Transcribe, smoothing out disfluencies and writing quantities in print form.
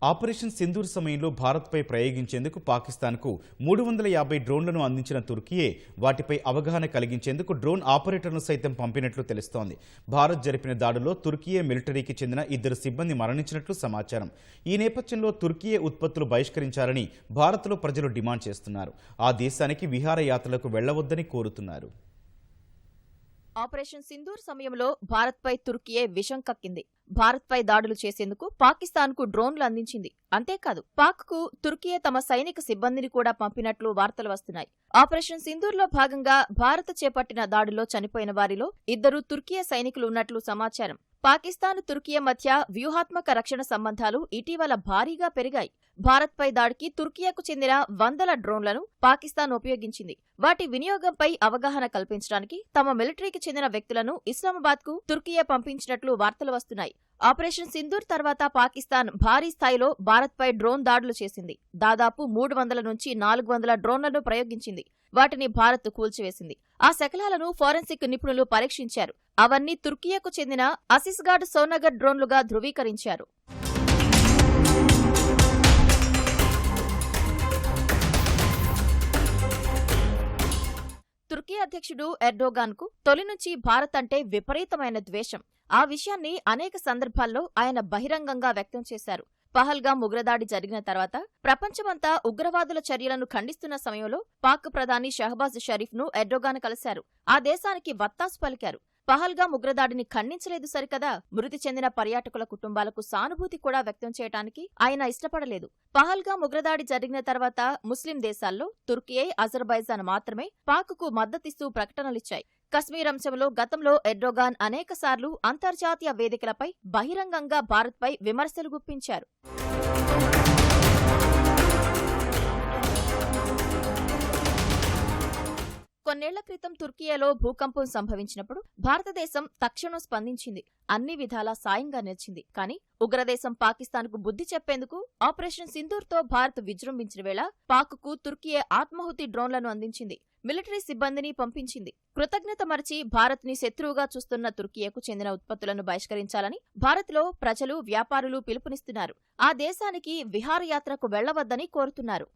Operation Sindoor సమయంలో భారత్పై ప్రయోగించేందుకు పాకిస్తాన్కు 350 డ్రోన్లను అందించిన తుర్కీయే వాటిపై అవగాహన కలిగించేందుకు డ్రోన్ ఆపరేటర్ను సైతం పంపినట్లు తెలుస్తోంది. భారత్ జరిపిన దాడుల్లో తుర్కీయే మిలిటరీకి చెందిన 2 సిబ్బంది మరణించినట్లు సమాచారం. ఈ నేపథ్యంలో తుర్కీయే ఉత్పత్తులు బహిష్కరించాలని భారత్లో ప్రజలు డిమాండ్ చేస్తున్నారు. ఆ దేశానికి విహారయాత్రలకు వెళ్లవద్దని కోరుతున్నారు. ఆపరేషన్ సింధూర్ సమయంలో భారత్పై తుర్కీయే విషం కక్కింది. భారత్పై దాడులు చేసేందుకు పాకిస్తాన్కు డ్రోన్లు అందించింది. అంతేకాదు, పాక్కు తుర్కీయే తమ సైనిక సిబ్బందిని కూడా పంపినట్లు వార్తలు వస్తున్నాయి. ఆపరేషన్ సింధూర్లో భాగంగా భారత్ చేపట్టిన దాడుల్లో చనిపోయిన వారిలో 2 తుర్కీయే సైనికులు ఉన్నట్లు సమాచారం. పాకిస్తాన్ తుర్కీయే మధ్య వ్యూహాత్మక రక్షణ సంబంధాలు ఇటీవల భారీగా పెరిగాయి. భారత్పై దాడికి తుర్కీయకు చెందిన 100 డ్రోన్లను పాకిస్తాన్ ఉపయోగించింది. వాటి వినియోగంపై అవగాహన కల్పించడానికి తమ మిలిటరీకి చెందిన వ్యక్తులను ఇస్లామాబాద్కు తుర్కీయే పంపించినట్లు వార్తలు వస్తున్నాయి. ఆపరేషన్ సింధూర్ తర్వాత పాకిస్తాన్ భారీ స్థాయిలో భారత్పై డ్రోన్ దాడులు చేసింది. దాదాపు 300 నుంచి 400 డ్రోన్లను ప్రయోగించింది. వాటిని భారత్ కూల్చివేసింది. ఆ శకలాలను ఫోరెన్సిక్ నిపుణులు పరీక్షించారు. అవన్నీ తుర్కీయకు చెందిన అసిస్గాడ్ సోనగర్ డ్రోన్లుగా ధృవీకరించారు. తుర్కీ అధ్యక్షుడు ఎర్డోగాన్కు తొలి నుంచి భారత్ అంటే విపరీతమైన ద్వేషం. ఆ విషయాన్ని అనేక సందర్భాల్లో ఆయన బహిరంగంగా వ్యక్తం చేశారు. పహల్గామ్ ఉగ్రదాడి జరిగిన తర్వాత ప్రపంచమంతా ఉగ్రవాదుల చర్యలను ఖండిస్తున్న సమయంలో పాక్ ప్రధాని షహబాజ్ షరీఫ్ను ఎర్డోగాన్ కలిశారు. ఆ దేశానికి వత్తాసు పలికారు. పహల్గామ్ ఉగ్రదాడిని ఖండించలేదు సరికదా, మృతి చెందిన పర్యాటకుల కుటుంబాలకు సానుభూతి కూడా వ్యక్తం చేయడానికి ఆయన ఇష్టపడలేదు. పహల్గామ్ ఉగ్రదాడి జరిగిన తర్వాత ముస్లిం దేశాల్లో తుర్కీయే, అజర్బైజాన్ మాత్రమే పాక్కు మద్దతిస్తూ ప్రకటనలిచ్చాయి. కశ్మీర్ అంశంలో గతంలో ఎర్డోగాన్ అనేకసార్లు అంతర్జాతీయ వేదికలపై బహిరంగంగా భారత్పై విమర్శలు గుప్పించారు. కొన్నేళ్ల క్రితం తుర్కీయలో భూకంపం సంభవించినప్పుడు భారతదేశం తక్షణం స్పందించింది. అన్ని విధాలా సాయంగా నిలిచింది. కానీ ఉగ్రదేశం పాకిస్తాన్కు బుద్ధి చెప్పేందుకు ఆపరేషన్ సింధూర్తో భారత్ విజృంభించిన వేళ పాక్కు తుర్కీయే ఆత్మాహుతి డ్రోన్లను అందించింది. మిలిటరీ సిబ్బందిని పంపించింది. కృతజ్ఞత మరచి భారత్ని శత్రువుగా చూస్తున్న తుర్కీయకు చెందిన ఉత్పత్తులను బహిష్కరించాలని భారత్లో ప్రజలు, వ్యాపారులు పిలుపునిస్తున్నారు. ఆ దేశానికి విహారయాత్రకు వెళ్లవద్దని కోరుతున్నారు.